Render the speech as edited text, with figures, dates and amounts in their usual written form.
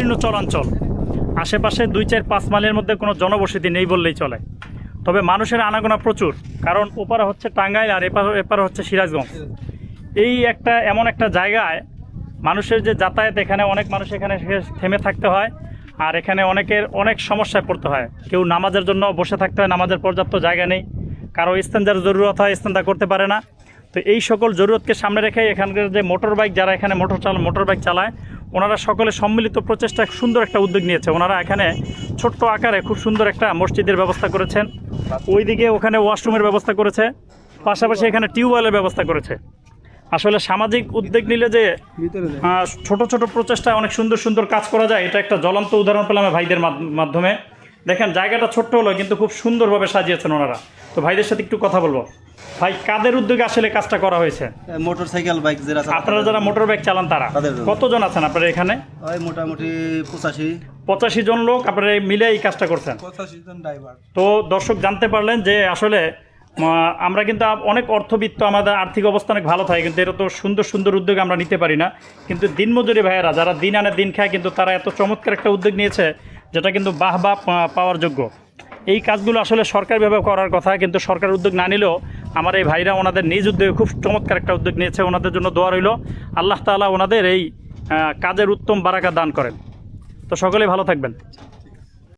বিস্তীর্ণ চরাঞ্চল, আশেপাশে 2-4-5 মাইলের মধ্যে কোনো জনবসতি নেই বললেই চলে। তবে মানুষের আনাগোনা প্রচুর, কারণ ওপারে হচ্ছে টাঙ্গাইল আর এপারে হচ্ছে সিরাজগঞ্জ। এই এমন একটা জায়গায় মানুষের যে যাতায়াত, এখানে অনেক মানুষ এখানে থেমে থাকতে হয়, আর এখানে অনেক সমস্যায় পড়তে হয়। কেউ নামাজের জন্য বসে থাকতে হয়, নামাজের পর্যাপ্ত জায়গা নেই, কারো ইস্তেঞ্জার জরুরত হয়, ইস্তেঞ্জা করতে পারে না। তো এই সকল জরুরতকে সামনে রেখে এখানকার যে মোটর বাইক, যারা এখানে মোটর বাইক চালায়, ওনারা সকলে সম্মিলিত প্রচেষ্টা সুন্দর একটা উদ্যোগ নিয়েছে। ওনারা এখানে ছোট্ট আকারে খুব সুন্দর একটা মসজিদের ব্যবস্থা করেছেন, ওইদিকে ওখানে ওয়াশরুমের ব্যবস্থা করেছে, পাশাপাশি এখানে টিউবওয়েলের ব্যবস্থা করেছে। আসলে সামাজিক উদ্যোগ নিলে যে ছোট ছোট প্রচেষ্টায় অনেক সুন্দর সুন্দর কাজ করা যায়, এটা একটা জ্বলন্ত উদাহরণ পেলাম ভাইদের মাধ্যমে। দেখেন জায়গাটা ছোট্ট হলো, কিন্তু খুব সুন্দরভাবে সাজিয়েছেন ওনারা। তো ভাইদের সাথে একটু কথা বলবো। ভাই, কাদের উদ্যোগে আসলে কাজটা করা হয়েছে? মোটরসাইকেল বাইক যারা আপনারা যারা মোটর বাইক চালান তারা কতজন আছেন আপনারা এখানে? মোটামুটি 85 জন লোক আপনারা মিলে এই কাজটা করছেন। 85 জন ড্রাইভার। তো দর্শক জানতে পারলেন যে আসলে আমরা কিন্তু অনেক অর্থবিত্ত, আমাদের আর্থিক অবস্থা অনেক ভালো থাকে, কিন্তু এটা তো সুন্দর সুন্দর উদ্যোগ আমরা নিতে পারি না। কিন্তু দিনমজুরি ভাইয়েরা যারা দিন আনে দিন খায়, কিন্তু তারা এত চমৎকার একটা উদ্যোগ নিয়েছে, যেটা কিন্তু বাহবা পাওয়ার যোগ্য। এই কাজগুলো আসলে সরকারিভাবে করার কথা, কিন্তু সরকার উদ্যোগ না নিলেও আমার এই ভাইরা ওনাদের নিজ উদ্যোগে খুব চমৎকার একটা উদ্যোগ নিয়েছে। ওনাদের জন্য দোয়া রইল, আল্লাহ তাআলা ওনাদের এই কাজের উত্তম বারাকা দান করেন। তো সকলেই ভালো থাকবেন।